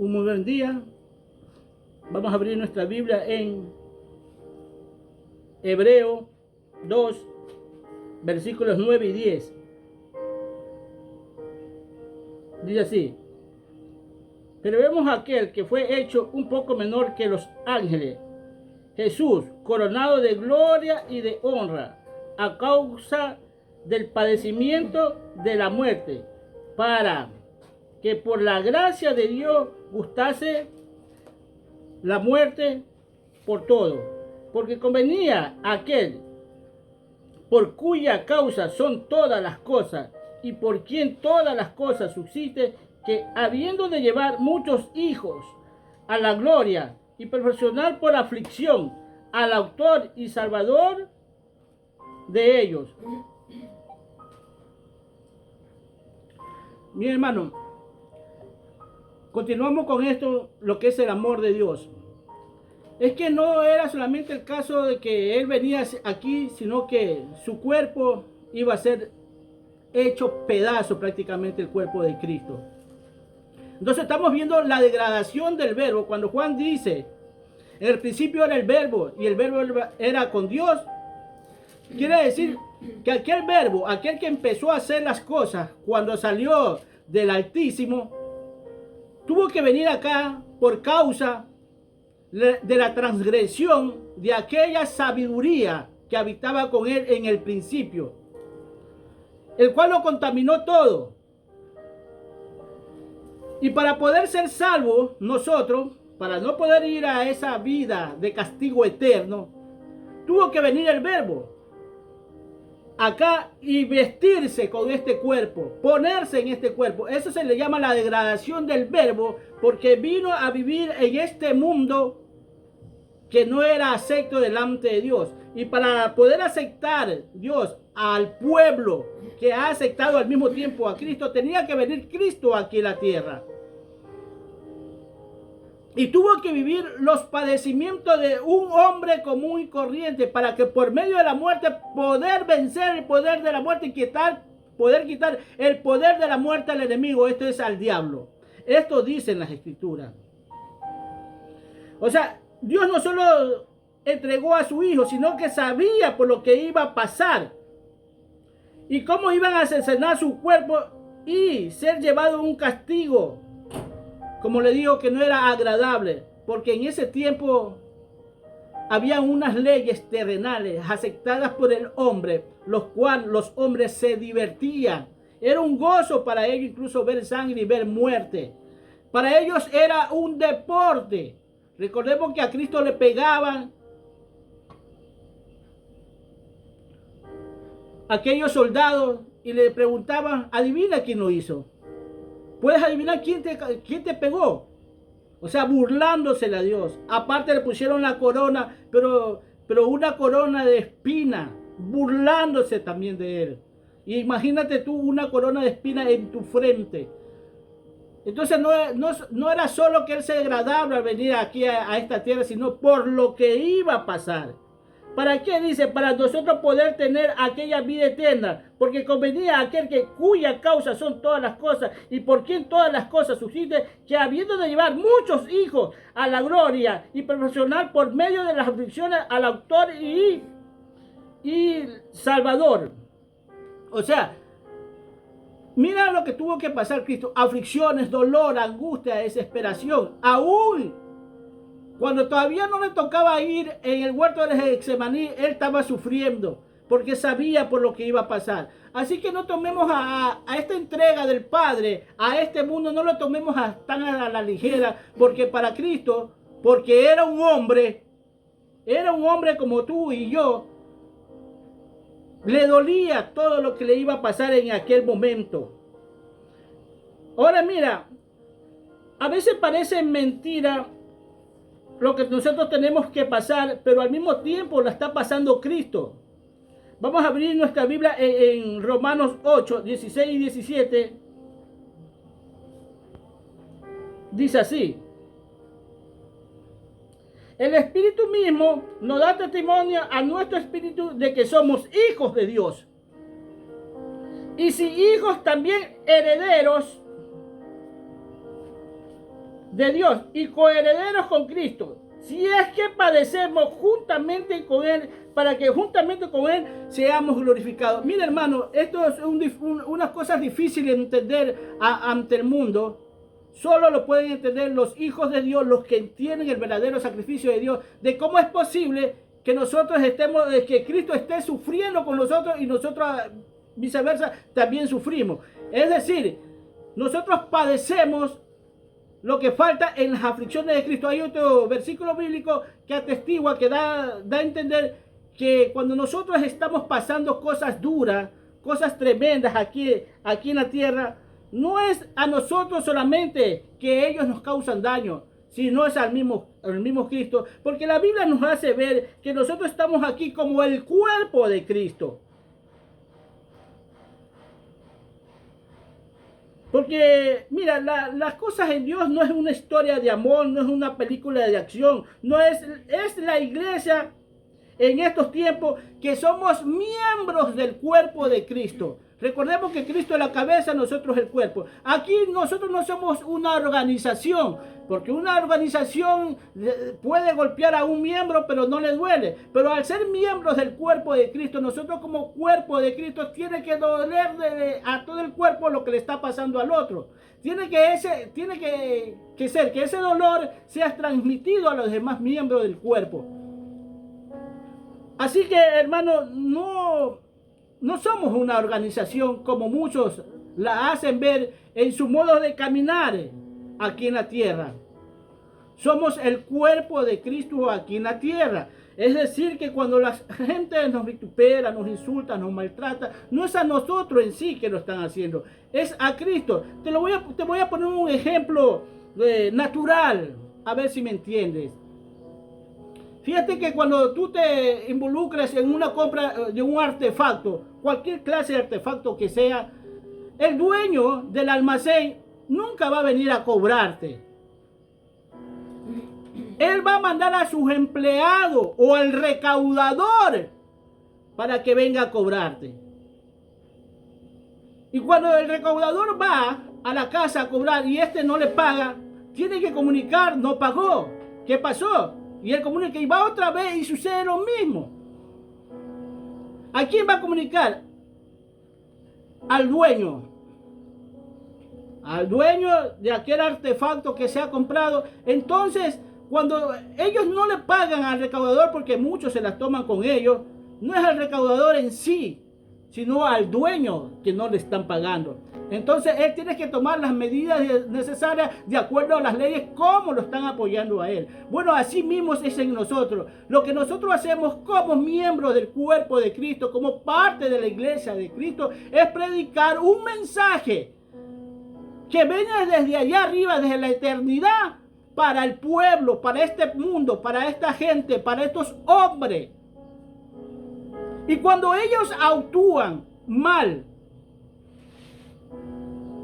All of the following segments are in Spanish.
un muy buen día. Vamos a abrir nuestra Biblia en Hebreo 2, versículos 9 y 10. Dice así: pero vemos a aquel que fue hecho un poco menor que los ángeles, Jesús, coronado de gloria y de honra, a causa del padecimiento de la muerte, para que por la gracia de Dios gustase la muerte por todo, porque convenía a aquel por cuya causa son todas las cosas y por quien todas las cosas subsisten, que habiendo de llevar muchos hijos a la gloria y perfeccionar por aflicción al autor y salvador de ellos. Mi hermano, continuamos con esto, lo que es el amor de Dios. Es que no era solamente el caso de que Él venía aquí, sino que su cuerpo iba a ser hecho pedazo, prácticamente el cuerpo de Cristo. Entonces estamos viendo la degradación del verbo. Cuando Juan dice, en el principio era el verbo y el verbo era con Dios, quiere decir que aquel verbo, aquel que empezó a hacer las cosas cuando salió del Altísimo, tuvo que venir acá por causa de la transgresión de aquella sabiduría que habitaba con él en el principio, el cual lo contaminó todo. Y para poder ser salvos nosotros, para no poder ir a esa vida de castigo eterno, tuvo que venir el verbo acá y vestirse con este cuerpo, ponerse en este cuerpo. Eso se le llama la degradación del verbo, porque vino a vivir en este mundo que no era acepto delante de Dios. Y para poder aceptar Dios al pueblo que ha aceptado al mismo tiempo a Cristo, tenía que venir Cristo aquí en la tierra. Y tuvo que vivir los padecimientos de un hombre común y corriente, para que por medio de la muerte poder vencer el poder de la muerte y poder quitar el poder de la muerte al enemigo, esto es al diablo. Esto dicen las escrituras. O sea, Dios no solo entregó a su hijo, sino que sabía por lo que iba a pasar y cómo iban a asesinar su cuerpo y ser llevado a un castigo, como le digo, que no era agradable, porque en ese tiempo había unas leyes terrenales aceptadas por el hombre, los cuales los hombres se divertían. Era un gozo para ellos incluso ver sangre y ver muerte. Para ellos era un deporte. Recordemos que a Cristo le pegaban aquellos soldados y le preguntaban, adivina quién lo hizo. ¿Puedes adivinar quién te pegó? O sea, burlándosele a Dios. Aparte le pusieron la corona, pero una corona de espina, burlándose también de él. Y imagínate tú una corona de espina en tu frente. Entonces no era solo que él se degradaba al venir aquí a esta tierra, sino por lo que iba a pasar. ¿Para qué? Dice, para nosotros poder tener aquella vida eterna, porque convenía a aquel cuya causa son todas las cosas y por quien todas las cosas subsisten, que habiendo de llevar muchos hijos a la gloria y perfeccionar por medio de las aflicciones al autor y salvador. O sea, mira lo que tuvo que pasar Cristo: aflicciones, dolor, angustia, desesperación. Aún cuando todavía no le tocaba ir en el huerto de Getsemaní, él estaba sufriendo, porque sabía por lo que iba a pasar. Así que no tomemos a esta entrega del Padre, a este mundo, no lo tomemos tan a la ligera, porque para Cristo, porque era un hombre como tú y yo, le dolía todo lo que le iba a pasar en aquel momento. Ahora mira, a veces parece mentira lo que nosotros tenemos que pasar, pero al mismo tiempo la está pasando Cristo. Vamos a abrir nuestra Biblia en Romanos 8, 16 y 17. Dice así: el Espíritu mismo nos da testimonio a nuestro espíritu de que somos hijos de Dios. Y si hijos, también herederos, de Dios y coherederos con Cristo, si es que padecemos juntamente con Él, para que juntamente con Él seamos glorificados. Mira, hermano, esto es unas cosas difíciles de entender ante el mundo. Solo lo pueden entender los hijos de Dios, los que entienden el verdadero sacrificio de Dios, de cómo es posible que nosotros estemos, que Cristo esté sufriendo con nosotros y nosotros viceversa también sufrimos. Es decir, nosotros padecemos lo que falta en las aflicciones de Cristo. Hay otro versículo bíblico que atestigua, que da a entender que cuando nosotros estamos pasando cosas duras, cosas tremendas aquí en la tierra, no es a nosotros solamente que ellos nos causan daño, sino es al mismo Cristo, porque la Biblia nos hace ver que nosotros estamos aquí como el cuerpo de Cristo. Porque, mira, las cosas en Dios no es una historia de amor, no es una película de acción, no es la iglesia en estos tiempos que somos miembros del cuerpo de Cristo. Recordemos que Cristo es la cabeza, nosotros el cuerpo. Aquí nosotros no somos una organización, porque una organización puede golpear a un miembro, pero no le duele. Pero al ser miembros del cuerpo de Cristo, nosotros como cuerpo de Cristo tiene que dolerle a todo el cuerpo lo que le está pasando al otro. Tiene que ser que ese dolor sea transmitido a los demás miembros del cuerpo. Así que, hermano, no somos una organización como muchos la hacen ver en su modo de caminar aquí en la tierra. Somos el cuerpo de Cristo aquí en la tierra. Es decir, que cuando la gente nos vitupera, nos insulta, nos maltrata, no es a nosotros en sí que lo están haciendo, es a Cristo. Te voy a poner un ejemplo natural, a ver si me entiendes. Fíjate que cuando tú te involucras en una compra de un artefacto, cualquier clase de artefacto que sea, el dueño del almacén nunca va a venir a cobrarte. Él va a mandar a sus empleados o al recaudador para que venga a cobrarte. Y cuando el recaudador va a la casa a cobrar y este no le paga, tiene que comunicar, no pagó. ¿Qué pasó? Y él comunica y va otra vez y sucede lo mismo. ¿A quién va a comunicar? Al dueño. Al dueño de aquel artefacto que se ha comprado. Entonces, cuando ellos no le pagan al recaudador, porque muchos se las toman con ellos, no es al recaudador en sí, sino al dueño que no le están pagando. Entonces él tiene que tomar las medidas necesarias de acuerdo a las leyes, como lo están apoyando a él. Bueno, así mismo es en nosotros. Lo que nosotros hacemos como miembros del cuerpo de Cristo, como parte de la iglesia de Cristo, es predicar un mensaje que viene desde allá arriba, desde la eternidad, para el pueblo, para este mundo, para esta gente, para estos hombres. Y cuando ellos actúan mal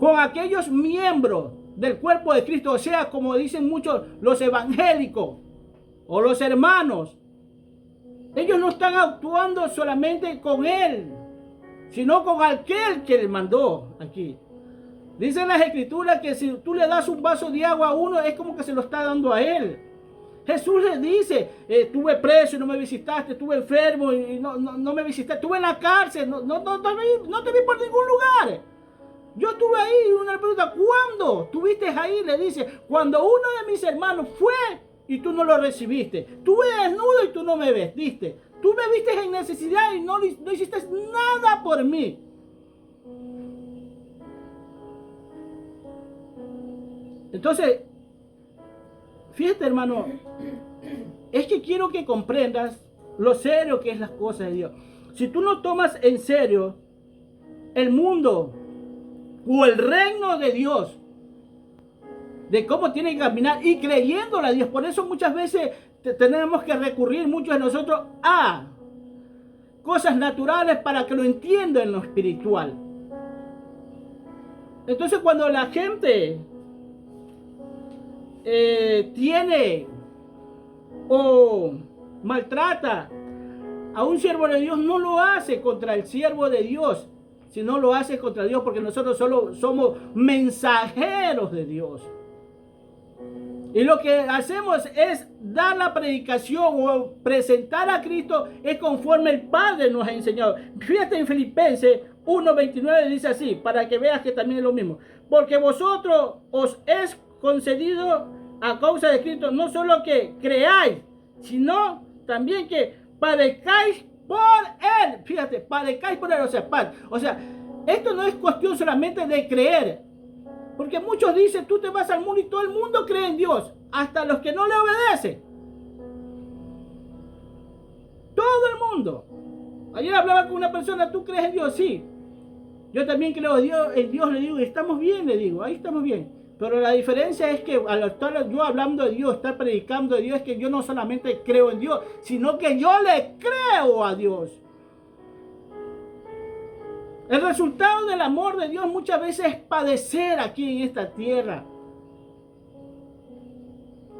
con aquellos miembros del cuerpo de Cristo, o sea, como dicen muchos, los evangélicos o los hermanos, ellos no están actuando solamente con él, sino con aquel que le mandó aquí. Dicen las escrituras que si tú le das un vaso de agua a uno, es como que se lo está dando a él. Jesús le dice, estuve preso y no me visitaste, estuve enfermo y no me visitaste, estuve en la cárcel, no te vi por ningún lugar. Yo estuve ahí. Una le pregunta, ¿cuándo estuviste ahí? Le dice, cuando uno de mis hermanos fue y tú no lo recibiste. Estuve desnudo y tú no me vestiste. Tú me viste en necesidad y no hiciste nada por mí. Entonces, fíjate, hermano, es que quiero que comprendas lo serio que es las cosas de Dios. Si tú no tomas en serio el mundo o el reino de Dios, de cómo tiene que caminar y creyéndole a Dios, por eso muchas veces tenemos que recurrir muchos de nosotros a cosas naturales para que lo entiendan en lo espiritual. Entonces, cuando la gente tiene o maltrata a un siervo de Dios, no lo hace contra el siervo de Dios, sino lo hace contra Dios, porque nosotros solo somos mensajeros de Dios. Y lo que hacemos es dar la predicación o presentar a Cristo es conforme el Padre nos ha enseñado. Fíjate en Filipenses 1:29 dice así, para que veas que también es lo mismo. Porque vosotros os es concedido a causa de Cristo no solo que creáis, sino también que padezcáis por Él. Fíjate, padezcáis por Él, o sea, esto no es cuestión solamente de creer. Porque muchos dicen, tú te vas al mundo y todo el mundo cree en Dios, hasta los que no le obedecen. Todo el mundo. Ayer hablaba con una persona, ¿tú crees en Dios? Sí. Yo también creo en Dios, le digo, estamos bien, le digo, ahí estamos bien. Pero la diferencia es que al estar yo hablando de Dios, estar predicando de Dios, es que yo no solamente creo en Dios, sino que yo le creo a Dios. El resultado del amor de Dios muchas veces es padecer aquí en esta tierra.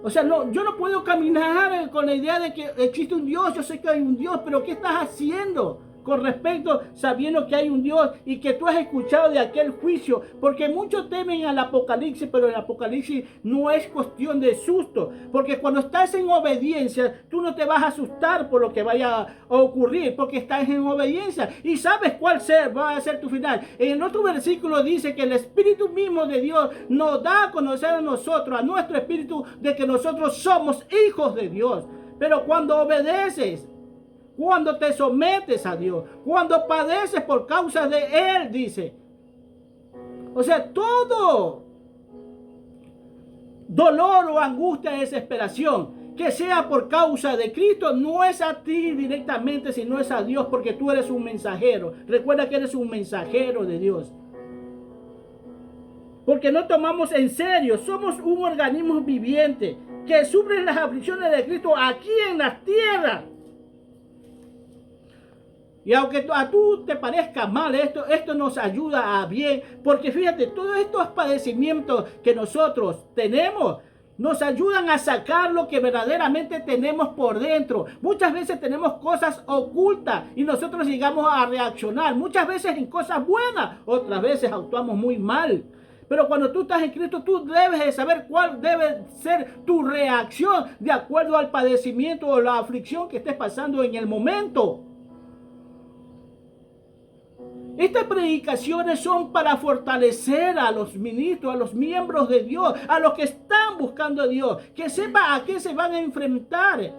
O sea, no, yo no puedo caminar con la idea de que existe un Dios. Yo sé que hay un Dios, pero ¿qué estás haciendo con respecto sabiendo que hay un Dios y que tú has escuchado de aquel juicio? Porque muchos temen al Apocalipsis, pero el Apocalipsis no es cuestión de susto. Porque cuando estás en obediencia, tú no te vas a asustar por lo que vaya a ocurrir, porque estás en obediencia y sabes cuál va a ser tu final. En el otro versículo dice que el Espíritu mismo de Dios nos da a conocer a nosotros, a nuestro espíritu, de que nosotros somos hijos de Dios. Pero cuando obedeces, cuando te sometes a Dios, cuando padeces por causa de Él, dice. O sea, todo dolor o angustia, desesperación, que sea por causa de Cristo, no es a ti directamente, sino es a Dios, porque tú eres un mensajero. Recuerda que eres un mensajero de Dios. Porque no tomamos en serio, somos un organismo viviente que sufre las aflicciones de Cristo aquí en la tierra. Y aunque a tú te parezca mal esto nos ayuda a bien, porque fíjate, todos estos padecimientos que nosotros tenemos nos ayudan a sacar lo que verdaderamente tenemos por dentro. Muchas veces tenemos cosas ocultas y nosotros llegamos a reaccionar, muchas veces en cosas buenas, otras veces actuamos muy mal. Pero cuando tú estás en Cristo, tú debes de saber cuál debe ser tu reacción de acuerdo al padecimiento o la aflicción que estés pasando en el momento. Estas predicaciones son para fortalecer a los ministros, a los miembros de Dios, a los que están buscando a Dios, que sepan a qué se van a enfrentar.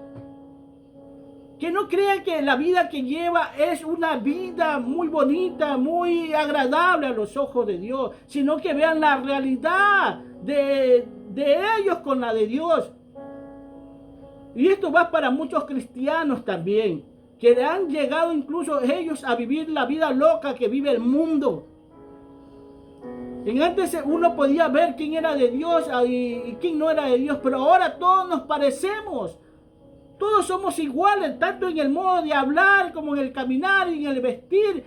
Que no crean que la vida que lleva es una vida muy bonita, muy agradable a los ojos de Dios, sino que vean la realidad de ellos con la de Dios. Y esto va para muchos cristianos también, que han llegado incluso ellos a vivir la vida loca que vive el mundo. En antes uno podía ver quién era de Dios y quién no era de Dios, pero ahora todos nos parecemos. Todos somos iguales, tanto en el modo de hablar como en el caminar y en el vestir.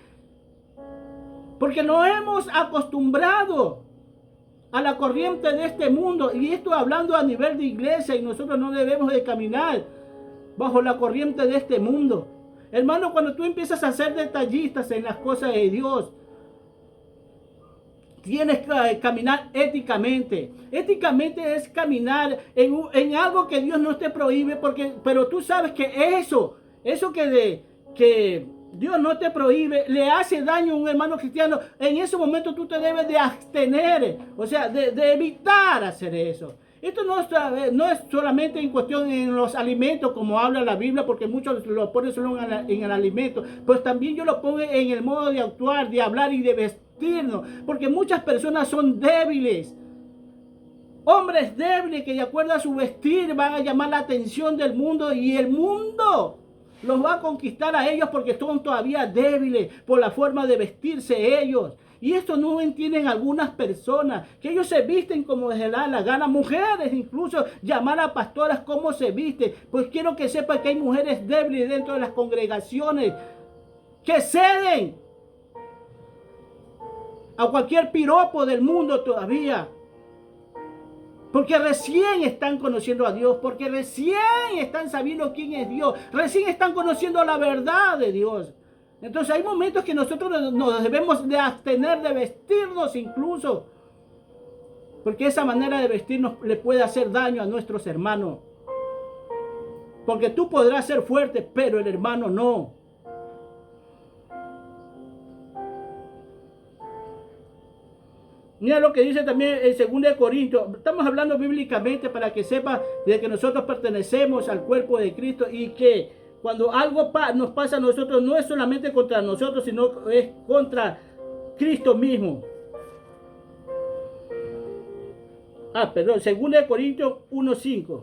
Porque nos hemos acostumbrado a la corriente de este mundo. Y esto hablando a nivel de iglesia, y nosotros no debemos de caminar bajo la corriente de este mundo. Hermano, cuando tú empiezas a ser detallistas en las cosas de Dios, tienes que caminar éticamente. Éticamente es caminar en algo que Dios no te prohíbe, pero tú sabes que eso que Dios no te prohíbe, le hace daño a un hermano cristiano. En ese momento tú te debes de abstener, o sea, de evitar hacer eso. Esto no es solamente en cuestión en los alimentos, como habla la Biblia, porque muchos lo ponen solo en el alimento, pues también yo lo pongo en el modo de actuar, de hablar y de vestirnos, porque muchas personas son débiles. Hombres débiles que de acuerdo a su vestir van a llamar la atención del mundo, y el mundo los va a conquistar a ellos porque son todavía débiles por la forma de vestirse ellos. Y esto no entienden algunas personas, que ellos se visten como les da la gana. Mujeres incluso llamar a pastoras cómo se visten. Pues quiero que sepan que hay mujeres débiles dentro de las congregaciones que ceden a cualquier piropo del mundo todavía. Porque recién están conociendo a Dios, porque recién están sabiendo quién es Dios, recién están conociendo la verdad de Dios. Entonces hay momentos que nosotros nos debemos de abstener de vestirnos incluso. Porque esa manera de vestirnos le puede hacer daño a nuestros hermanos. Porque tú podrás ser fuerte, pero el hermano no. Mira lo que dice también en 2 Corintios. Estamos hablando bíblicamente para que sepa de que nosotros pertenecemos al cuerpo de Cristo y que cuando algo nos pasa a nosotros no es solamente contra nosotros, sino es contra Cristo mismo. Perdón, 2 Corintios 1:5.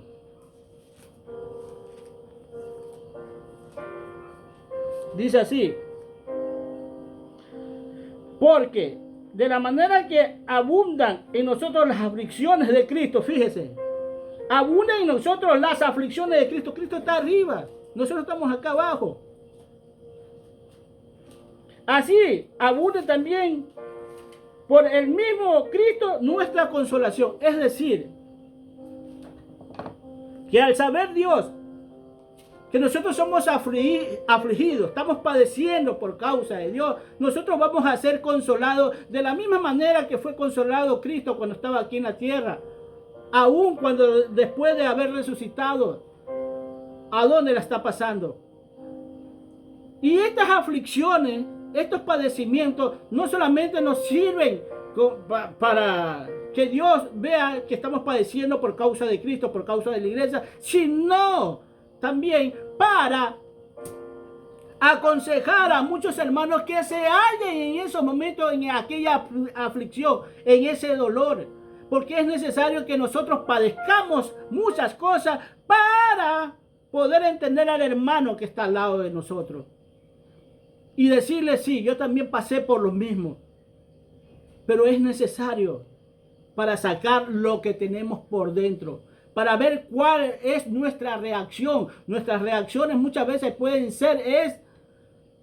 Dice así: porque de la manera que abundan en nosotros las aflicciones de Cristo, fíjese, abundan en nosotros las aflicciones de Cristo. Cristo está arriba, nosotros estamos acá abajo. Así abunda también por el mismo Cristo nuestra consolación. Es decir, que al saber Dios que nosotros somos afligidos, estamos padeciendo por causa de Dios, nosotros vamos a ser consolados de la misma manera que fue consolado Cristo cuando estaba aquí en la tierra. Aún cuando después de haber resucitado, ¿a dónde la está pasando? Y estas aflicciones, estos padecimientos, no solamente nos sirven para que Dios vea que estamos padeciendo por causa de Cristo, por causa de la iglesia, sino también para aconsejar a muchos hermanos que se hallen en esos momentos, en aquella aflicción, en ese dolor. Porque es necesario que nosotros padezcamos muchas cosas para poder entender al hermano que está al lado de nosotros. Y decirle, sí, yo también pasé por lo mismo. Pero es necesario para sacar lo que tenemos por dentro, para ver cuál es nuestra reacción. Nuestras reacciones muchas veces pueden ser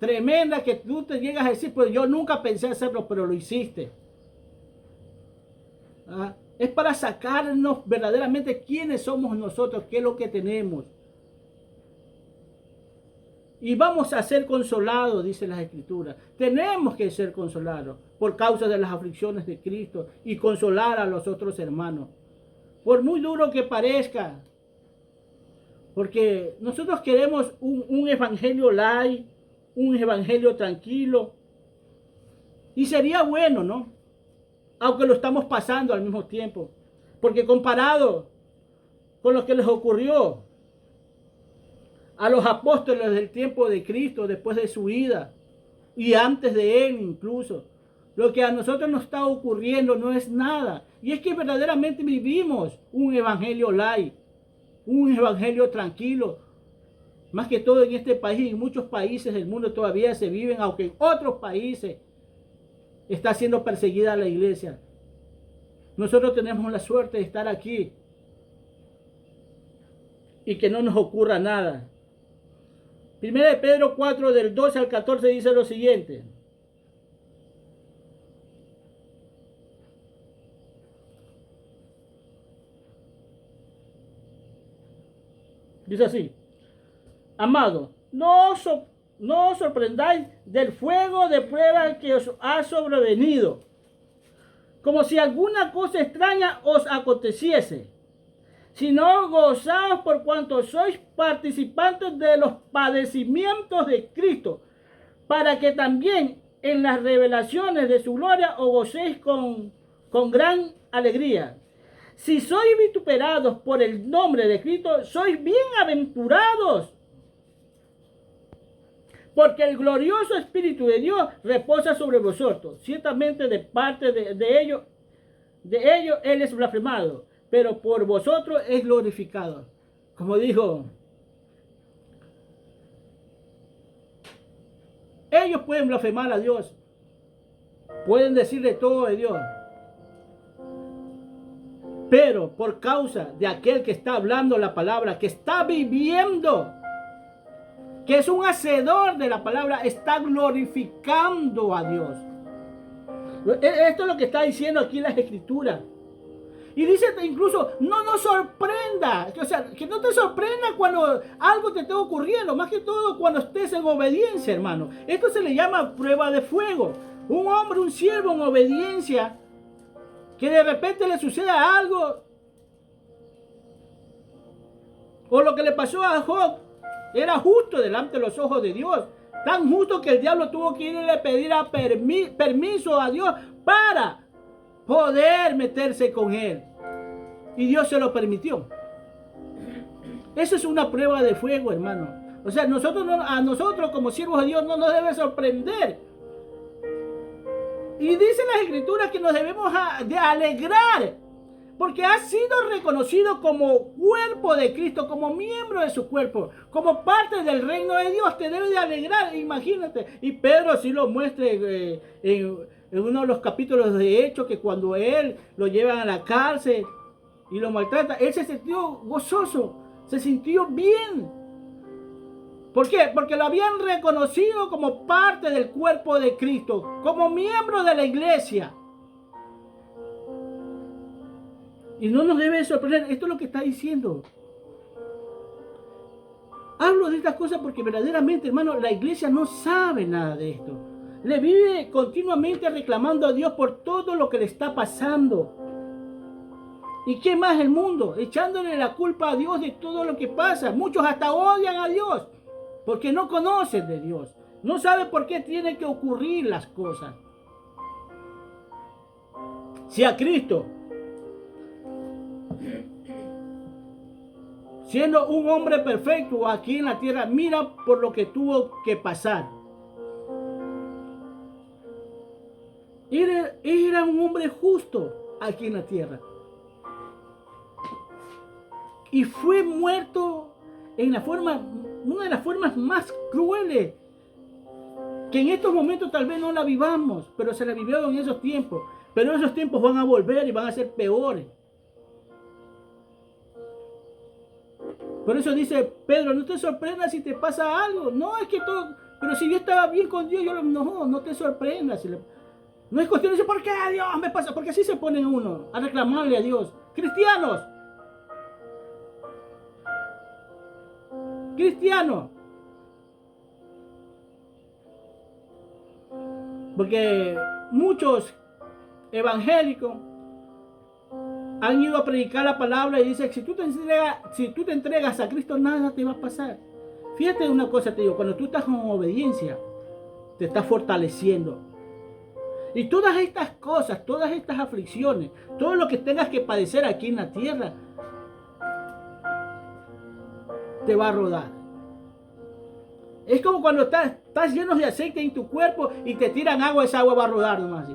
tremenda, que tú te llegas a decir, pues yo nunca pensé hacerlo, pero lo hiciste. Es para sacarnos verdaderamente quiénes somos nosotros, qué es lo que tenemos. Y vamos a ser consolados, dice las Escrituras. Tenemos que ser consolados por causa de las aflicciones de Cristo y consolar a los otros hermanos. Por muy duro que parezca. Porque nosotros queremos un evangelio light, un evangelio tranquilo. Y sería bueno, ¿no? Aunque lo estamos pasando al mismo tiempo. Porque comparado con lo que les ocurrió a los apóstoles del tiempo de Cristo, después de su ida, y antes de él incluso, lo que a nosotros nos está ocurriendo no es nada. Y es que verdaderamente vivimos un evangelio light, un evangelio tranquilo. Más que todo en este país y en muchos países del mundo todavía se viven, aunque en otros países está siendo perseguida la iglesia. Nosotros tenemos la suerte de estar aquí y que no nos ocurra nada. 1 Pedro 4 del 12 al 14 dice lo siguiente. Dice así: amado, no os sorprendáis del fuego de prueba que os ha sobrevenido, como si alguna cosa extraña os aconteciese, sino gozaos por cuanto sois participantes de los padecimientos de Cristo, para que también en las revelaciones de su gloria os gocéis con gran alegría. Si sois vituperados por el nombre de Cristo, sois bienaventurados, porque el glorioso Espíritu de Dios reposa sobre vosotros. Ciertamente de parte de ellos Él es blasfemado, pero por vosotros es glorificado. Como dijo, ellos pueden blasfemar a Dios, pueden decirle todo de Dios, pero por causa de aquel que está hablando la palabra, que está viviendo, que es un hacedor de la palabra, está glorificando a Dios. Esto es lo que está diciendo aquí las Escrituras. Y dice incluso, no nos sorprenda. O sea, que no te sorprenda cuando algo te esté ocurriendo. Más que todo cuando estés en obediencia, hermano. Esto se le llama prueba de fuego. Un hombre, un siervo en obediencia, que de repente le suceda algo, o lo que le pasó a Job, era justo delante de los ojos de Dios. Tan justo que el diablo tuvo que irle a pedir permiso a Dios para poder meterse con él. Y Dios se lo permitió. Eso es una prueba de fuego, hermano. O sea, a nosotros como siervos de Dios no nos debe sorprender. Y dice las Escrituras que nos debemos de alegrar, porque ha sido reconocido como cuerpo de Cristo, como miembro de su cuerpo, como parte del reino de Dios. Te debe de alegrar, imagínate. Y Pedro así lo muestra en uno de los capítulos de Hechos, que cuando él lo llevan a la cárcel y lo maltrata, él se sintió gozoso, se sintió bien. ¿Por qué? Porque lo habían reconocido como parte del cuerpo de Cristo, como miembro de la iglesia. Y no nos debe sorprender. Esto es lo que está diciendo. Hablo de estas cosas porque verdaderamente, hermano, la iglesia no sabe nada de esto. Le vive continuamente reclamando a Dios por todo lo que le está pasando. ¿Y qué más el mundo? Echándole la culpa a Dios de todo lo que pasa. Muchos hasta odian a Dios porque no conocen de Dios. No saben por qué tienen que ocurrir las cosas. Si a Cristo, siendo un hombre perfecto aquí en la tierra, mira por lo que tuvo que pasar. Era un hombre justo aquí en la tierra. Y fue muerto en una de las formas más crueles, que en estos momentos tal vez no la vivamos, pero se la vivió en esos tiempos. Pero esos tiempos van a volver y van a ser peores. Por eso dice Pedro, no te sorprendas si te pasa algo. No, es que todo, pero si yo estaba bien con Dios, no te sorprendas. No es cuestión de decir, ¿por qué a Dios me pasa? Porque así se pone uno a reclamarle a Dios. Cristianos. Porque muchos evangélicos han ido a predicar la palabra y dicen, si tú te entregas a Cristo, nada te va a pasar. Fíjate una cosa, te digo, cuando tú estás con obediencia, te estás fortaleciendo. Y todas estas cosas, todas estas aflicciones, todo lo que tengas que padecer aquí en la tierra, te va a rodar. Es como cuando estás lleno de aceite en tu cuerpo y te tiran agua, esa agua va a rodar nomás.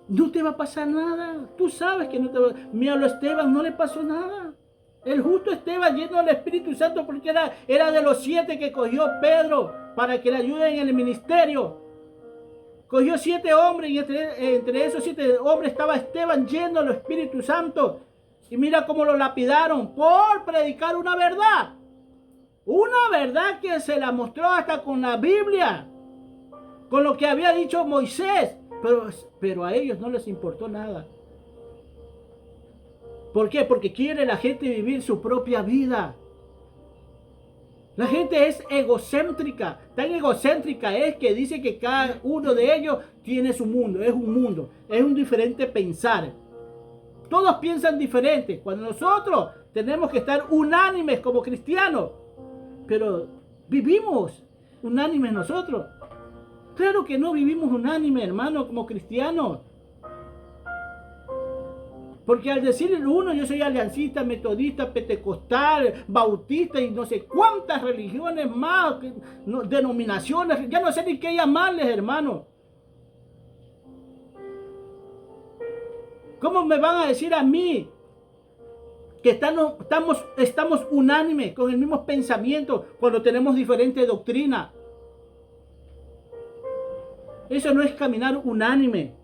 No te va a pasar nada. Tú sabes que no te va a pasar. Mira, a Esteban no le pasó nada. El justo Esteban, lleno del Espíritu Santo, porque era de los 7 que cogió Pedro para que le ayuden en el ministerio. Cogió 7 hombres y entre esos 7 hombres estaba Esteban lleno del Espíritu Santo. Y mira cómo lo lapidaron por predicar una verdad. Una verdad que se la mostró hasta con la Biblia. Con lo que había dicho Moisés. Pero a ellos no les importó nada. ¿Por qué? Porque quiere la gente vivir su propia vida. La gente es egocéntrica. Tan egocéntrica es que dice que cada uno de ellos tiene su mundo. Es un mundo. Es un diferente pensar. Todos piensan diferente. Cuando nosotros tenemos que estar unánimes como cristianos. Pero ¿vivimos unánimes nosotros? Claro que no vivimos unánimes, hermano, como cristianos. Porque al decir el uno, yo soy aliancista, metodista, pentecostal, bautista y no sé cuántas religiones más, denominaciones, ya no sé ni qué llamarles, hermano. ¿Cómo me van a decir a mí que estamos unánimes con el mismo pensamiento cuando tenemos diferente doctrina? Eso no es caminar unánime.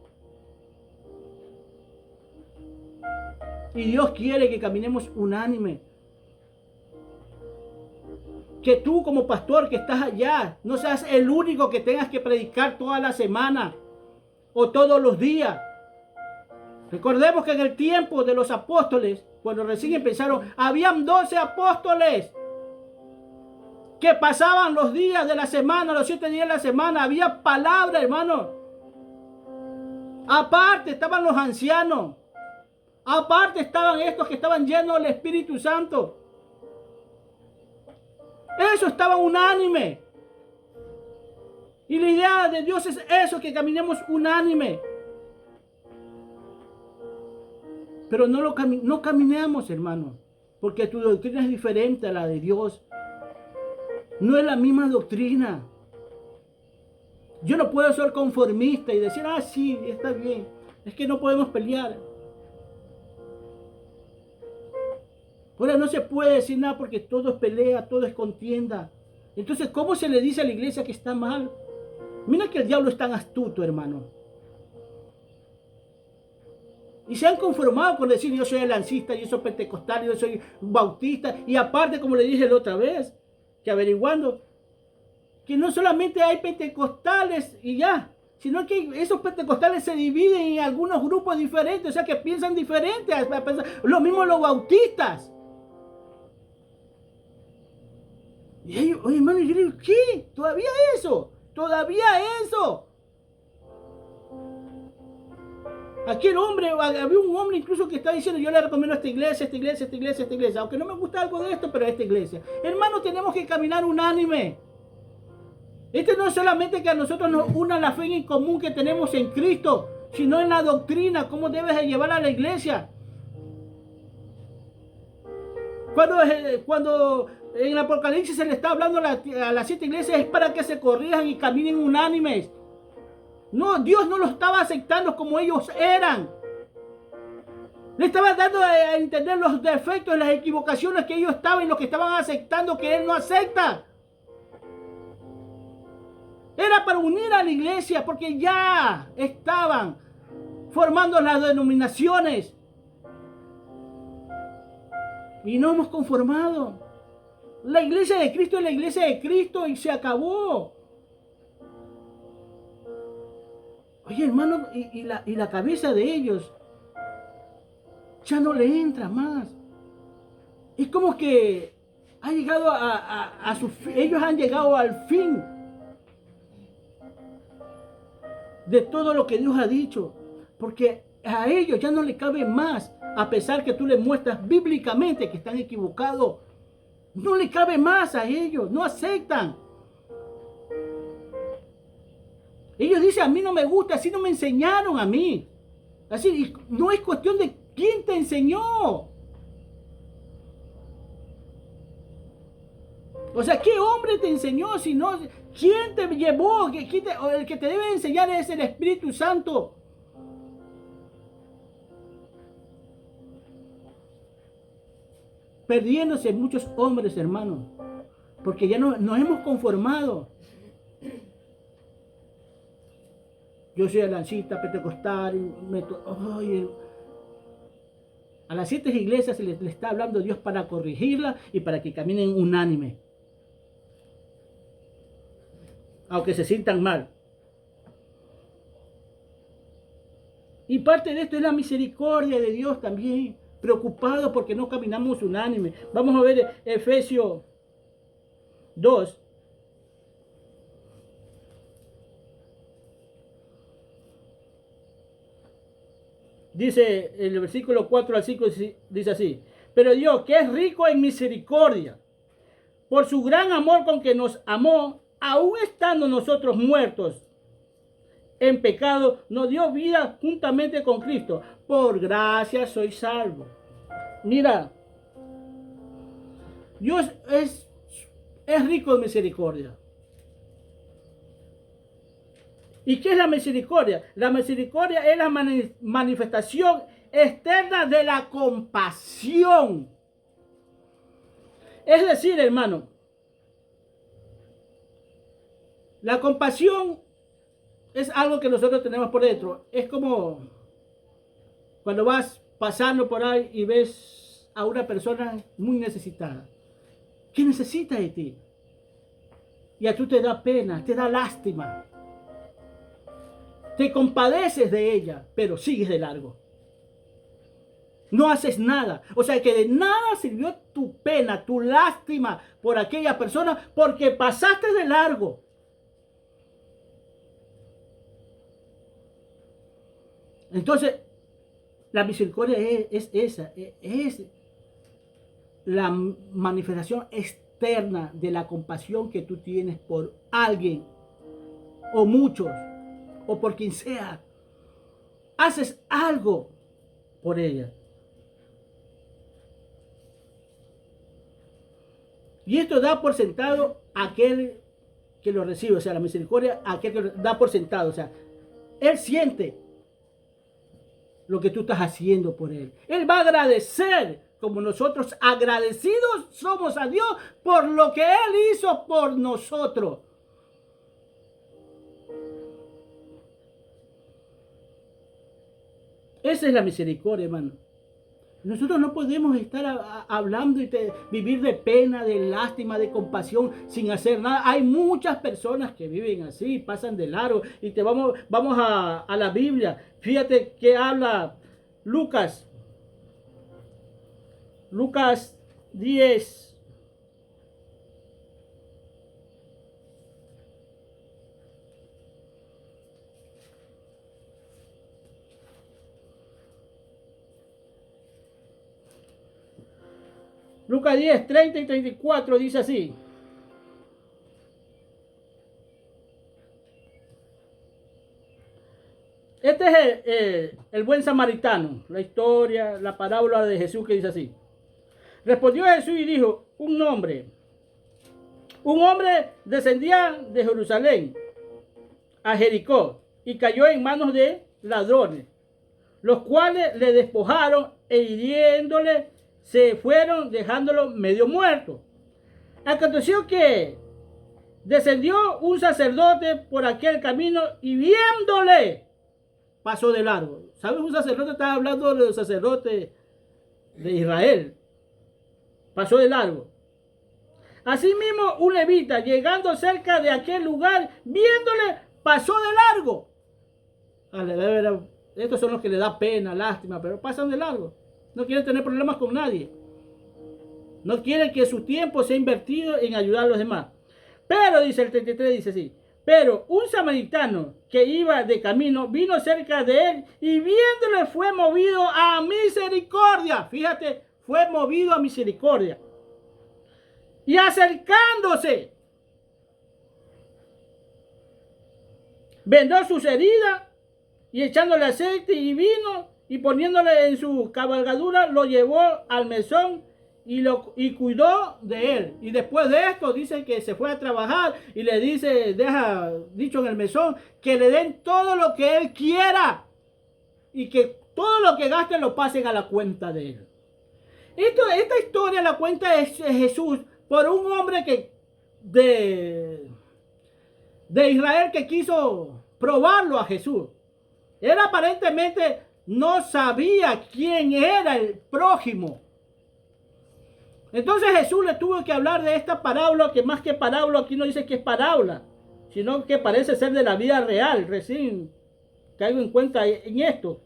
Y Dios quiere que caminemos unánime. Que tú como pastor que estás allá, no seas el único que tengas que predicar toda la semana o todos los días. Recordemos que en el tiempo de los apóstoles, cuando recién empezaron, habían 12 apóstoles. que pasaban los días de la semana, los 7 días de la semana, había palabra, hermano. Aparte estaban los ancianos. Aparte estaban estos que estaban llenos del Espíritu Santo. Eso estaba unánime. Y la idea de Dios es eso, que caminemos unánime. Pero no caminamos, hermano, porque tu doctrina es diferente a la de Dios. No es la misma doctrina. Yo no puedo ser conformista y decir, ah, sí, está bien. Es que no podemos pelear. Ahora no se puede decir nada porque todo es pelea, todo es contienda. Entonces, ¿cómo se le dice a la iglesia que está mal? Mira que el diablo es tan astuto, hermano. Y se han conformado con decir, yo soy alancista, yo soy pentecostal, yo soy bautista. Y aparte, como le dije la otra vez, que averiguando, que no solamente hay pentecostales y ya, sino que esos pentecostales se dividen en algunos grupos diferentes, o sea que piensan diferente. Lo mismo los bautistas. Y ellos, oye, hermano, yo digo, ¿qué? ¿Todavía eso? ¿Todavía eso? Aquí había un hombre incluso que está diciendo, yo le recomiendo esta iglesia, esta iglesia, esta iglesia, esta iglesia. Aunque no me gusta algo de esto, pero esta iglesia. Hermano, tenemos que caminar unánime. No es solamente que a nosotros nos una la fe en común que tenemos en Cristo, sino en la doctrina, cómo debes de llevar a la iglesia. Cuando en el Apocalipsis se le está hablando a las 7 iglesias, es para que se corrijan y caminen unánimes. No, Dios no lo estaba aceptando como ellos eran. Le estaba dando a entender los defectos, las equivocaciones que ellos estaban y lo que estaban aceptando que Él no acepta. Era para unir a la iglesia porque ya estaban formando las denominaciones. Y no hemos conformado. La iglesia de Cristo es la iglesia de Cristo y se acabó. Oye, hermano, y la cabeza de ellos ya no le entra más. Es como que ha llegado ellos han llegado al fin de todo lo que Dios ha dicho. Porque a ellos ya no le cabe más, a pesar que tú les muestras bíblicamente que están equivocados. No le cabe más a ellos, no aceptan. Ellos dicen, a mí no me gusta, así no me enseñaron a mí. Así, no es cuestión de quién te enseñó. O sea, ¿qué hombre te enseñó? Si no, ¿quién te llevó? El que te debe enseñar es el Espíritu Santo. Perdiéndose muchos hombres, hermanos, porque ya nos hemos conformado. Yo soy alancista, pentecostal, a las 7 iglesias se le está hablando Dios para corregirla y para que caminen unánime, aunque se sientan mal. Y parte de esto es la misericordia de Dios también, preocupados porque no caminamos unánime. Vamos a ver Efesios 2. Dice el versículo 4 al 5, dice así: pero Dios, que es rico en misericordia, por su gran amor con que nos amó, aun estando nosotros muertos en pecado, nos dio vida juntamente con Cristo. Por gracia sois salvos. Mira, Dios es rico en misericordia. ¿Y qué es la misericordia? La misericordia es la manifestación externa de la compasión. Es decir, hermano, la compasión es algo que nosotros tenemos por dentro. Es como cuando vas pasando por ahí y ves a una persona muy necesitada. ¿Qué necesita de ti? Y a tú te da pena, te da lástima. Te compadeces de ella, pero sigues de largo. no haces nada. O sea que de nada sirvió tu pena, tu lástima por aquella persona porque pasaste de largo. Entonces, la misericordia es esa, es la manifestación externa de la compasión que tú tienes por alguien o muchos o por quien sea. Haces algo por ella. Y esto da por sentado aquel que lo recibe, o sea, la misericordia, aquel que lo da por sentado, o sea, él siente lo que tú estás haciendo por él. Él va a agradecer como nosotros agradecidos somos a Dios por lo que él hizo por nosotros. Esa es la misericordia, hermano. Nosotros no podemos estar hablando y vivir de pena, de lástima, de compasión sin hacer nada. Hay muchas personas que viven así, pasan de largo. Y vamos a la Biblia. Fíjate que habla Lucas 10. Lucas 10, 30 y 34 dice así. Este es el buen samaritano, la historia, la parábola de Jesús que dice así. Respondió Jesús y dijo, un hombre descendía de Jerusalén a Jericó y cayó en manos de ladrones, los cuales le despojaron e hiriéndole se fueron dejándolo medio muerto. Aconteció que descendió un sacerdote por aquel camino y viéndole pasó de largo. ¿Sabes? Un sacerdote, estaba hablando de los sacerdotes de Israel. Pasó de largo. Asimismo, un levita, llegando cerca de aquel lugar, viéndole, pasó de largo. Estos son los que le da pena, lástima, pero pasan de largo. No quieren tener problemas con nadie. No quieren que su tiempo sea invertido en ayudar a los demás. Pero, dice el 33, dice así. Pero un samaritano que iba de camino vino cerca de él y viéndole fue movido a misericordia. Fíjate, fue movido a misericordia. Y acercándose, vendó sus heridas y echándole aceite y vino y poniéndole en su cabalgadura, lo llevó al mesón y cuidó de él. Y después de esto dice que se fue a trabajar y le deja dicho en el mesón que le den todo lo que él quiera y que todo lo que gaste lo pasen a la cuenta de él. Esta historia la cuenta es Jesús por un hombre de Israel que quiso probarlo a Jesús. Él aparentemente no sabía quién era el prójimo. Entonces Jesús le tuvo que hablar de esta parábola, que más que parábola aquí no dice que es parábola, sino que parece ser de la vida real. Recién caigo en cuenta en esto.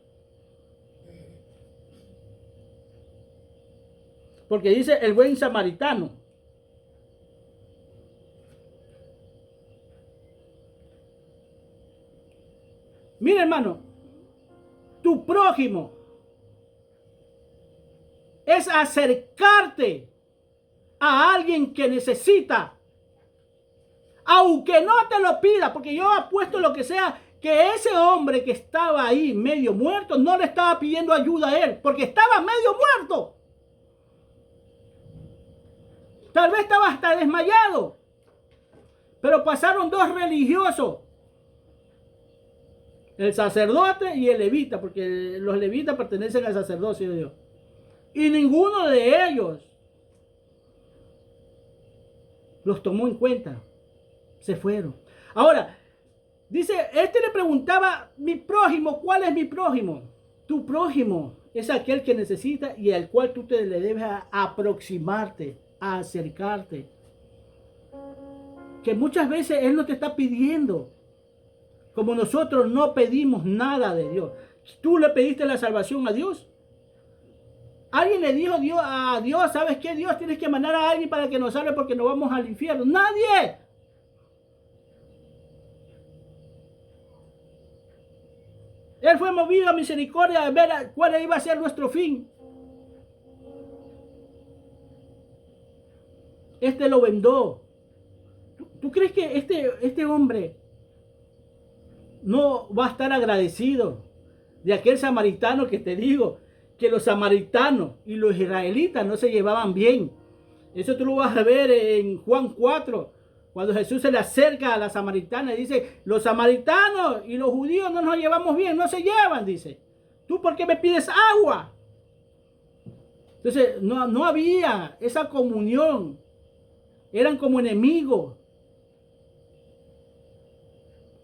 Porque dice el buen samaritano. Mira, hermano, tu prójimo es acercarte a alguien que necesita, aunque no te lo pida, porque yo apuesto lo que sea, que ese hombre que estaba ahí medio muerto no le estaba pidiendo ayuda a él, porque estaba medio muerto. Tal vez estaba hasta desmayado, pero pasaron dos religiosos, el sacerdote y el levita, porque los levitas pertenecen al sacerdocio de Dios. Y ninguno de ellos los tomó en cuenta. Se fueron. Ahora, dice, le preguntaba, mi prójimo, ¿cuál es mi prójimo? Tu prójimo es aquel que necesita y al cual tú le debes aproximarte, a acercarte. Que muchas veces él no te está pidiendo. Como nosotros no pedimos nada de Dios. ¿Tú le pediste la salvación a Dios? Alguien le dijo a Dios, ¿sabes qué? Dios, tienes que mandar a alguien para que nos salve porque nos vamos al infierno. Nadie. Él fue movido a misericordia de ver cuál iba a ser nuestro fin. Este lo vendó. ¿Tú crees que este hombre no va a estar agradecido de aquel samaritano que te digo? Que los samaritanos y los israelitas no se llevaban bien. Eso tú lo vas a ver en Juan 4, cuando Jesús se le acerca a la samaritana y dice, los samaritanos y los judíos no nos llevamos bien, no se llevan, dice. ¿Tú por qué me pides agua? Entonces no había esa comunión. Eran como enemigos.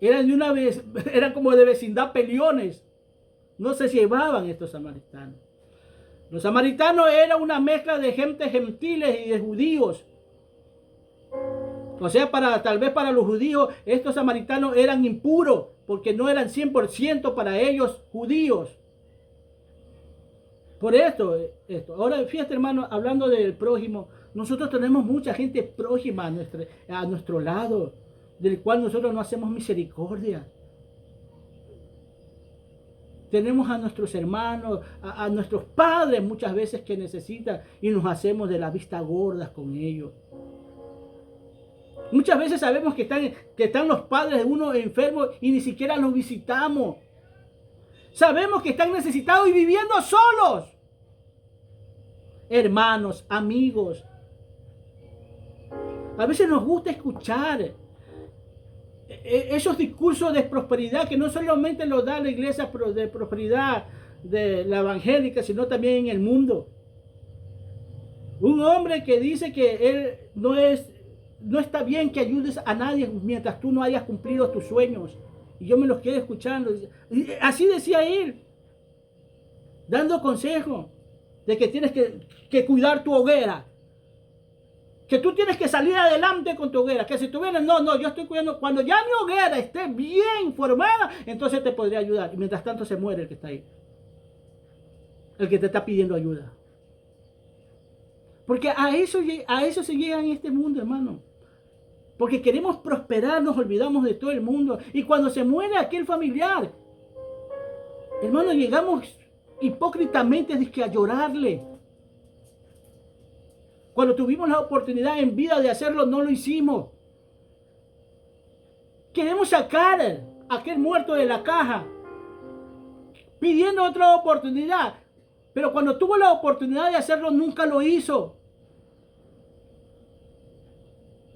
Eran como de vecindad peleones. No se llevaban estos samaritanos. Los samaritanos eran una mezcla de gente gentiles y de judíos. O sea, tal vez para los judíos, estos samaritanos eran impuros, porque no eran 100% para ellos judíos. Por esto. Ahora, fíjate, hermano, hablando del prójimo, nosotros tenemos mucha gente prójima a nuestro lado, del cual nosotros no hacemos misericordia. Tenemos a nuestros hermanos, a nuestros padres muchas veces que necesitan y nos hacemos de la vista gordas con ellos. Muchas veces sabemos que están los padres de uno enfermos y ni siquiera los visitamos. Sabemos que están necesitados y viviendo solos. Hermanos, amigos. A veces nos gusta escuchar esos discursos de prosperidad que no solamente los da la iglesia de prosperidad de la evangélica, sino también en el mundo. Un hombre que dice que él no está bien que ayudes a nadie mientras tú no hayas cumplido tus sueños. Y yo me los quedé escuchando. Y así decía él, dando consejo de que tienes que cuidar tu hoguera. Que tú tienes que salir adelante con tu hoguera. Que si tu hoguera, no, yo estoy cuidando. Cuando ya mi hoguera esté bien formada, entonces te podría ayudar. Y mientras tanto se muere el que está ahí. El que te está pidiendo ayuda. Porque a eso se llega en este mundo, hermano. Porque queremos prosperar, nos olvidamos de todo el mundo. Y cuando se muere aquel familiar, hermano, llegamos hipócritamente a llorarle. Cuando tuvimos la oportunidad en vida de hacerlo, no lo hicimos. Queremos sacar a aquel muerto de la caja, pidiendo otra oportunidad. Pero cuando tuvo la oportunidad de hacerlo, nunca lo hizo.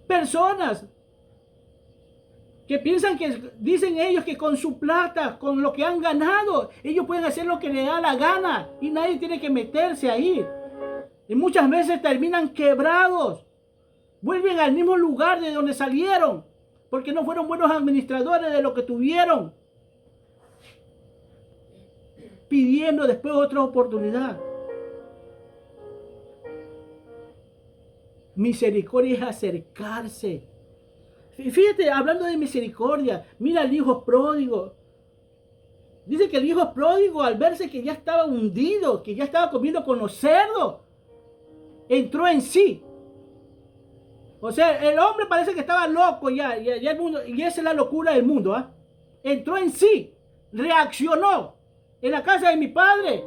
Personas que piensan dicen ellos que con su plata, con lo que han ganado, ellos pueden hacer lo que les da la gana y nadie tiene que meterse ahí. Y muchas veces terminan quebrados. Vuelven al mismo lugar de donde salieron. Porque no fueron buenos administradores de lo que tuvieron. Pidiendo después otra oportunidad. Misericordia es acercarse. Fíjate, hablando de misericordia, mira al hijo pródigo. Dice que el hijo pródigo, al verse que ya estaba hundido, que ya estaba comiendo con los cerdos, entró en sí. O sea, el hombre parece que estaba loco ya el mundo, y esa es la locura del mundo, ¿eh? Entró en sí, reaccionó. En la casa de mi padre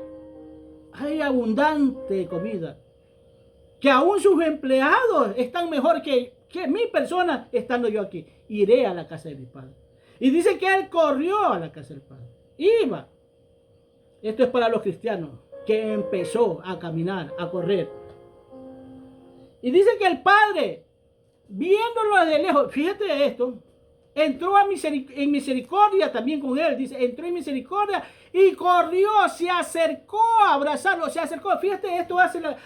hay abundante comida, que aún sus empleados están mejor que mi persona estando yo aquí. Iré a la casa de mi padre. Y dice que él corrió a la casa del padre. Iba. Esto es para los cristianos, que empezó a caminar, a correr. Y dice que el padre, viéndolo de lejos, fíjate esto, entró en misericordia también con él. Dice, entró en misericordia y corrió, se acercó a abrazarlo, se acercó. Fíjate,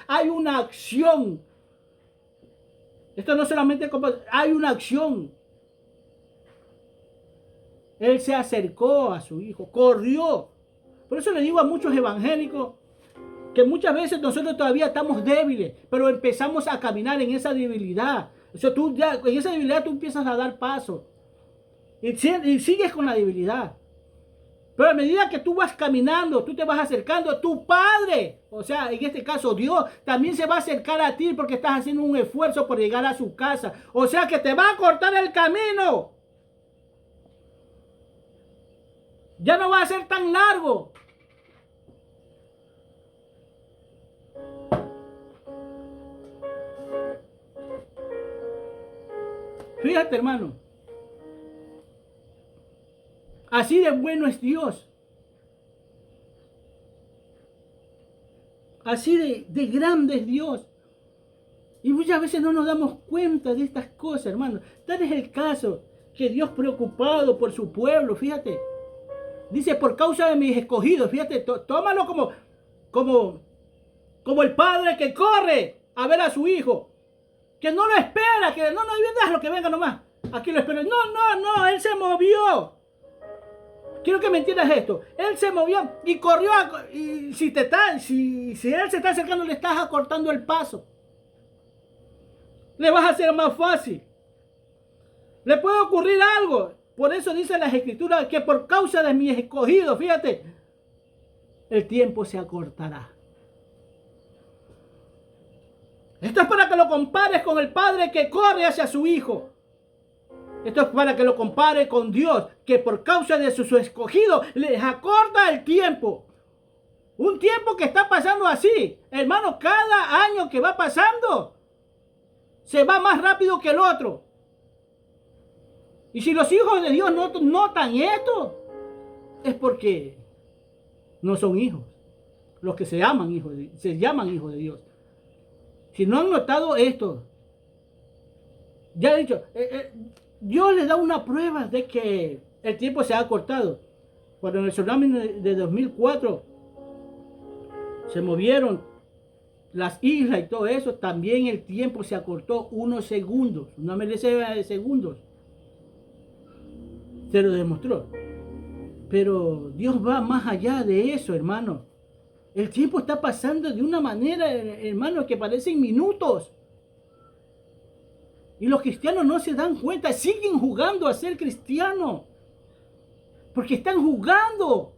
hay una acción. Esto no solamente hay una acción. Él se acercó a su hijo, corrió. Por eso le digo a muchos evangélicos que muchas veces nosotros todavía estamos débiles, pero empezamos a caminar en esa debilidad. O sea, en esa debilidad tú empiezas a dar paso y sigues con la debilidad. Pero a medida que tú vas caminando, tú te vas acercando, tu Padre, o sea, en este caso Dios, también se va a acercar a ti porque estás haciendo un esfuerzo por llegar a su casa. O sea que te va a cortar el camino. Ya no va a ser tan largo. Fíjate, hermano. Así de bueno es Dios. Así de grande es Dios. Y muchas veces no nos damos cuenta de estas cosas, hermano. Tal es el caso que Dios preocupado por su pueblo, fíjate. Dice, por causa de mis escogidos, fíjate, tómalo como el padre que corre a ver a su hijo. Que no lo espera, que no, déjalo que venga nomás. Aquí lo espero. No, él se movió. Quiero que me entiendas esto. Él se movió y corrió. Y si él se está acercando, le estás acortando el paso. Le vas a hacer más fácil. Le puede ocurrir algo. Por eso dice las escrituras que por causa de mis escogidos, fíjate, el tiempo se acortará. Esto es para que lo compares con el padre que corre hacia su hijo. Esto es para que lo compare con Dios, que por causa de su escogido les acorta el tiempo. Un tiempo que está pasando así. Hermano, cada año que va pasando, se va más rápido que el otro. Y si los hijos de Dios no notan esto, es porque no son hijos. Los que se llaman hijos de Dios. Si no han notado esto, ya he dicho, Dios les da una prueba de que el tiempo se ha cortado. Cuando en el tsunami de 2004 se movieron las islas y todo eso, también el tiempo se acortó unos segundos, una milésimas de segundos. Se lo demostró. Pero Dios va más allá de eso, hermano. El tiempo está pasando de una manera, hermano, que parecen minutos. Y los cristianos no se dan cuenta, siguen jugando a ser cristianos. Porque están jugando.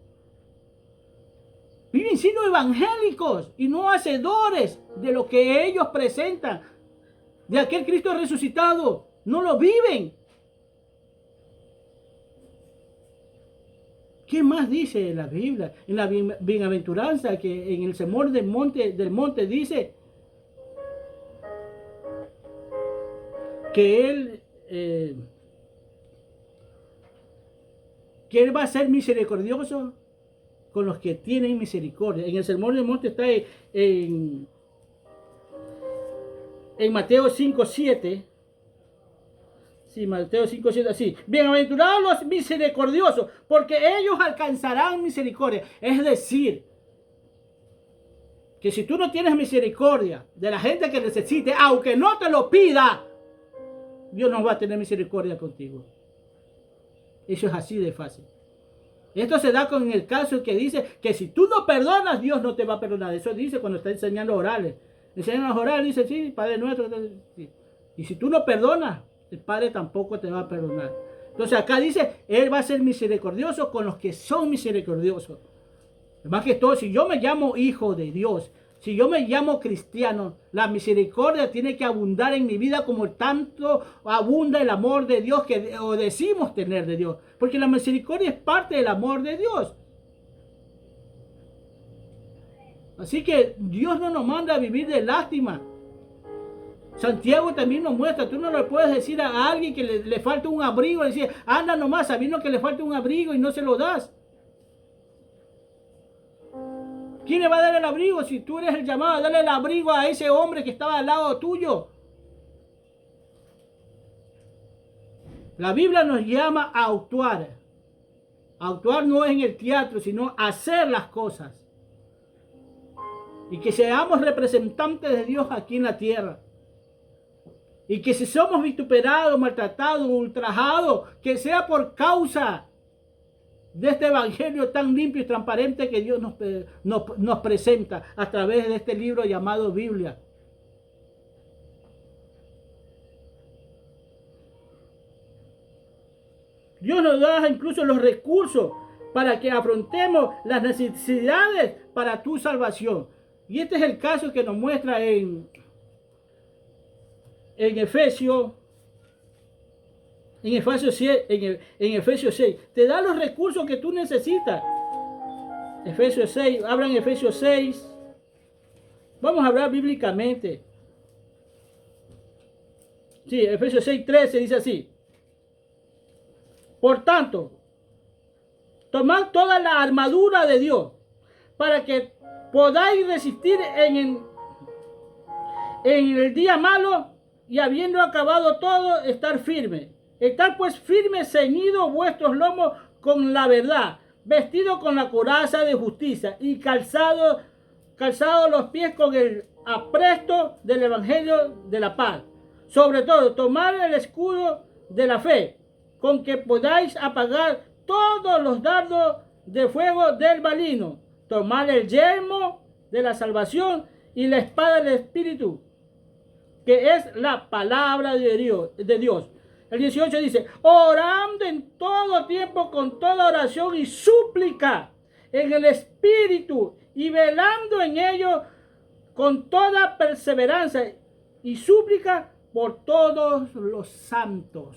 Viven siendo evangélicos y no hacedores de lo que ellos presentan. De aquel Cristo resucitado. No lo viven. ¿Qué más dice la Biblia? En la bienaventuranza, que en el sermón del monte dice que Él va a ser misericordioso con los que tienen misericordia. En el sermón del monte está en Mateo 5:7. Sí, Mateo 5:7, así. Bienaventurados los misericordiosos, porque ellos alcanzarán misericordia. Es decir, que si tú no tienes misericordia de la gente que necesite, aunque no te lo pida, Dios no va a tener misericordia contigo. Eso es así de fácil. Esto se da con el caso que dice que si tú no perdonas, Dios no te va a perdonar. Eso dice cuando está enseñando orales. Enseñan los orales, dice, sí, Padre nuestro. Sí. Y si tú no perdonas, el Padre tampoco te va a perdonar. Entonces acá dice, Él va a ser misericordioso con los que son misericordiosos. Más que todo, si yo me llamo hijo de Dios, si yo me llamo cristiano, la misericordia tiene que abundar en mi vida como tanto abunda el amor de Dios que decimos tener de Dios. Porque la misericordia es parte del amor de Dios. Así que Dios no nos manda a vivir de lástima. Santiago también nos muestra, tú no le puedes decir a alguien que le falta un abrigo, decir, anda nomás sabiendo que le falta un abrigo y no se lo das. ¿Quién le va a dar el abrigo si tú eres el llamado a darle el abrigo a ese hombre que estaba al lado tuyo? La Biblia nos llama a actuar. Actuar no es en el teatro, sino hacer las cosas. Y que seamos representantes de Dios aquí en la tierra. Y que si somos vituperados, maltratados, ultrajados, que sea por causa de este evangelio tan limpio y transparente que Dios nos presenta a través de este libro llamado Biblia. Dios nos da incluso los recursos para que afrontemos las necesidades para tu salvación. Y este es el caso que nos muestra en Efesios. En Efesios 6, te da los recursos que tú necesitas. Efesios 6, abran Efesios 6. Vamos a hablar bíblicamente. Sí, Efesios 6:13 dice así. Por tanto, tomad toda la armadura de Dios para que podáis resistir en el día malo y habiendo acabado todo, estar firme. Estar pues firme, ceñidos vuestros lomos con la verdad, vestido con la coraza de justicia y calzado los pies con el apresto del evangelio de la paz. Sobre todo, tomar el escudo de la fe, con que podáis apagar todos los dardos de fuego del maligno. Tomar el yelmo de la salvación y la espada del Espíritu, que es la palabra de Dios. El 18 dice, orando en todo tiempo con toda oración y súplica en el Espíritu y velando en ello con toda perseverancia y súplica por todos los santos.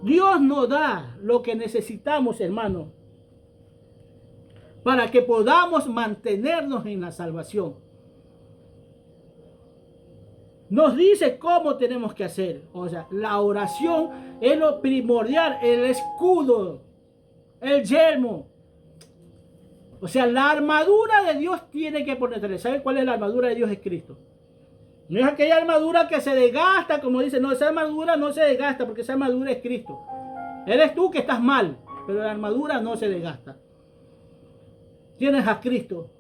Dios nos da lo que necesitamos, hermano, para que podamos mantenernos en la salvación. Nos dice cómo tenemos que hacer. O sea, la oración es lo primordial, el escudo, el yelmo. O sea, la armadura de Dios tiene que ponerse. ¿Saben cuál es la armadura de Dios? Es Cristo. No es aquella armadura que se desgasta, como dice. No, esa armadura no se desgasta porque esa armadura es Cristo. Eres tú que estás mal, pero la armadura no se desgasta. Tienes a Cristo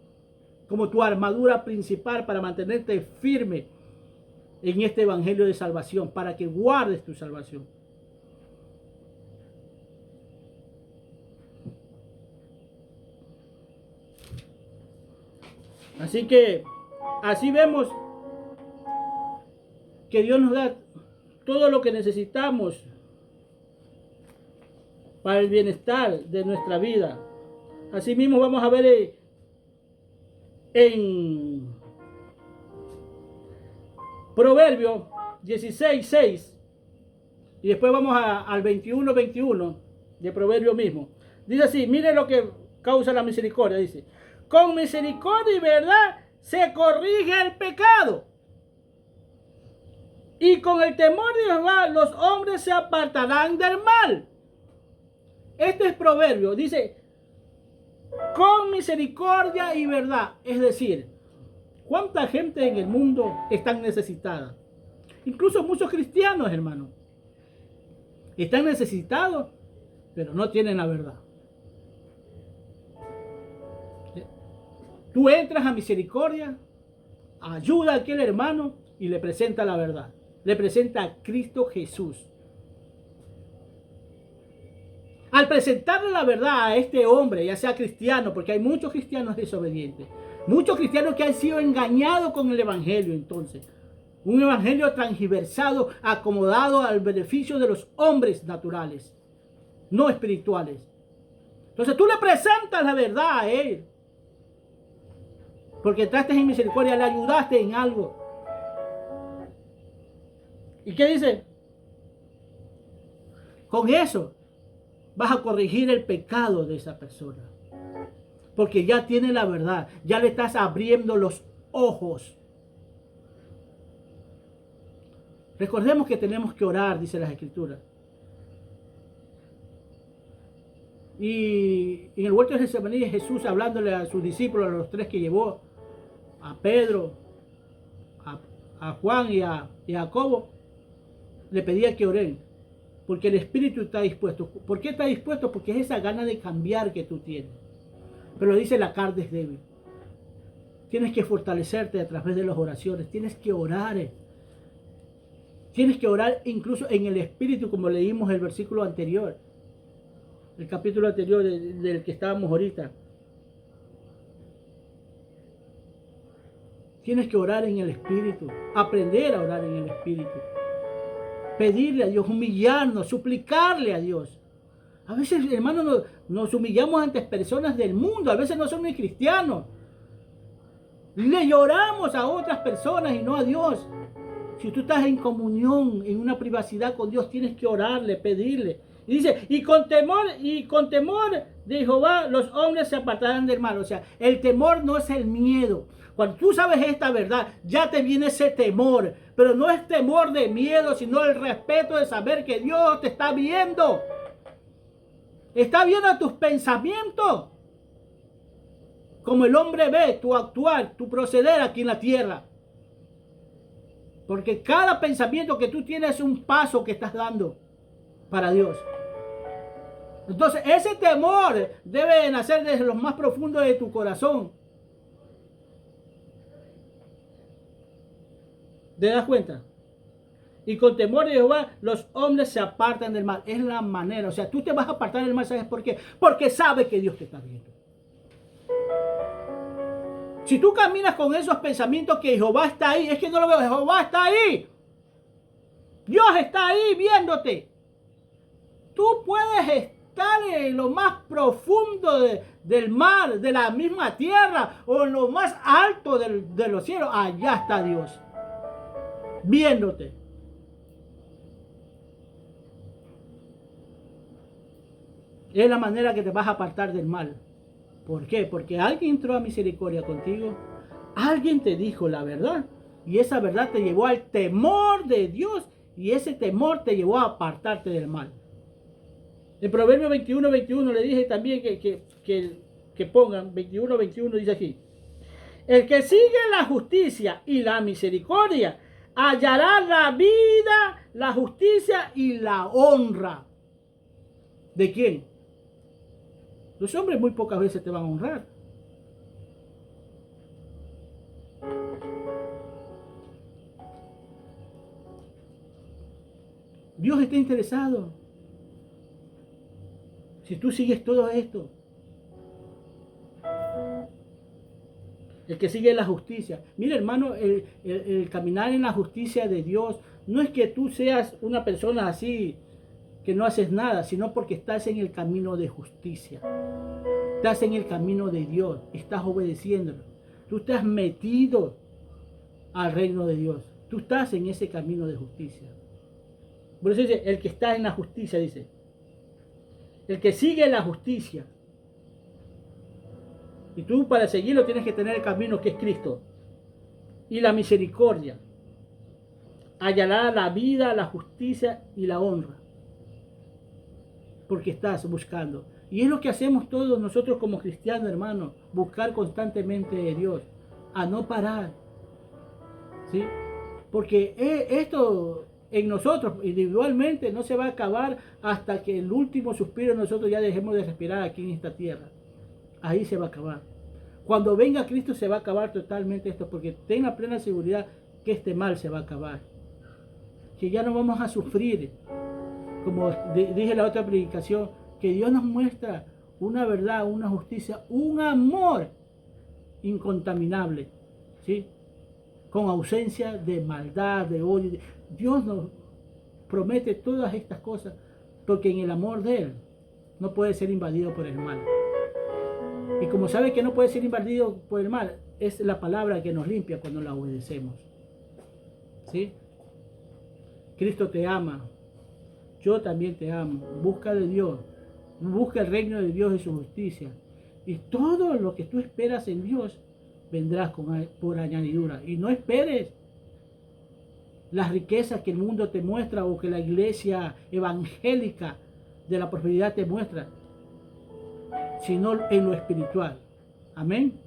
como tu armadura principal para mantenerte firme en este evangelio de salvación, para que guardes tu salvación. Así que, así vemos que Dios nos da todo lo que necesitamos para el bienestar de nuestra vida. Asimismo vamos a ver en Proverbios 16:6 y después vamos al 21:21 de Proverbios mismo. Dice así, mire lo que causa la misericordia. Dice, con misericordia y verdad se corrige el pecado, y con el temor de Jehová los hombres se apartarán del mal. Este es Proverbio, dice, con misericordia y verdad. Es decir, ¿cuánta gente en el mundo está necesitada? Incluso muchos cristianos, hermano, están necesitados, pero no tienen la verdad. Tú entras a misericordia, ayuda a aquel hermano y le presenta la verdad. Le presenta a Cristo Jesús. Al presentarle la verdad a este hombre, ya sea cristiano, porque hay muchos cristianos desobedientes, muchos cristianos que han sido engañados con el evangelio, entonces, un evangelio transgiversado, acomodado al beneficio de los hombres naturales, no espirituales. Entonces tú le presentas la verdad a él, porque entraste en misericordia, le ayudaste en algo. ¿Y qué dice? Con eso vas a corregir el pecado de esa persona, porque ya tiene la verdad, ya le estás abriendo los ojos. Recordemos que tenemos que orar, dice las Escrituras. Y en el huerto de Getsemaní, Jesús hablándole a sus discípulos, a los tres que llevó, a Pedro, a Juan y a Jacobo, le pedía que oren, porque el espíritu está dispuesto. ¿Por qué está dispuesto? Porque es esa gana de cambiar que tú tienes. Pero dice, la carne es débil. Tienes que fortalecerte a través de las oraciones. Tienes que orar. Tienes que orar incluso en el espíritu, como leímos el versículo anterior. El capítulo anterior del que estábamos ahorita. Tienes que orar en el espíritu. Aprender a orar en el espíritu. Pedirle a Dios, humillarnos, suplicarle a Dios. A veces, hermanos, nos humillamos ante personas del mundo. A veces no son ni cristianos. Le lloramos a otras personas y no a Dios. Si tú estás en comunión, en una privacidad con Dios, tienes que orarle, pedirle. Y dice, y con temor de Jehová los hombres se apartarán del mal. O sea, el temor no es el miedo. Cuando tú sabes esta verdad, ya te viene ese temor. Pero no es temor de miedo, sino el respeto de saber que Dios te está viendo. Está viendo tus pensamientos. Como el hombre ve tu actuar, tu proceder aquí en la tierra. Porque cada pensamiento que tú tienes es un paso que estás dando para Dios. Entonces, ese temor debe nacer desde lo más profundo de tu corazón. ¿Te das cuenta? Y con temor de Jehová, los hombres se apartan del mal. Es la manera. O sea, tú te vas a apartar del mal, ¿sabes por qué? Porque sabes que Dios te está viendo. Si tú caminas con esos pensamientos que Jehová está ahí, es que no lo veo, Jehová está ahí. Dios está ahí viéndote. Tú puedes estar en lo más profundo del mar, de la misma tierra, o en lo más alto de los cielos. Allá está Dios, viéndote. Es la manera que te vas a apartar del mal. ¿Por qué? Porque alguien entró a misericordia contigo. Alguien te dijo la verdad. Y esa verdad te llevó al temor de Dios. Y ese temor te llevó a apartarte del mal. En Proverbios 21 le dije también que pongan 21 dice aquí. El que sigue la justicia y la misericordia hallará la vida, la justicia y la honra. ¿De quién? Los hombres muy pocas veces te van a honrar. Dios está interesado. Si tú sigues todo esto. El que sigue la justicia. Mira, hermano, el caminar en la justicia de Dios no es que tú seas una persona así que no haces nada, sino porque estás en el camino de justicia. Estás en el camino de Dios, estás obedeciéndolo. Tú estás metido al reino de Dios. Tú estás en ese camino de justicia. Por eso dice, el que está en la justicia, dice. El que sigue la justicia. Y tú para seguirlo tienes que tener el camino que es Cristo. Y la misericordia. Hallará la vida, la justicia y la honra. Porque estás buscando. Y es lo que hacemos todos nosotros como cristianos, hermanos. Buscar constantemente de Dios. A no parar. ¿Sí? Porque esto en nosotros individualmente no se va a acabar hasta que el último suspiro nosotros ya dejemos de respirar aquí en esta tierra. Ahí se va a acabar. Cuando venga Cristo se va a acabar totalmente esto. Porque ten la plena seguridad que este mal se va a acabar. Que ya no vamos a sufrir. Como dije en la otra predicación, que Dios nos muestra una verdad, una justicia, un amor incontaminable, ¿sí? Con ausencia de maldad, de odio. Dios nos promete todas estas cosas porque en el amor de Él no puede ser invadido por el mal. Y como sabe que no puede ser invadido por el mal, es la palabra que nos limpia cuando la obedecemos, ¿sí? Cristo te ama. Yo también te amo. Busca de Dios. Busca el reino de Dios y su justicia. Y todo lo que tú esperas en Dios vendrá por añadidura. Y no esperes las riquezas que el mundo te muestra o que la iglesia evangélica de la prosperidad te muestra, sino en lo espiritual. Amén.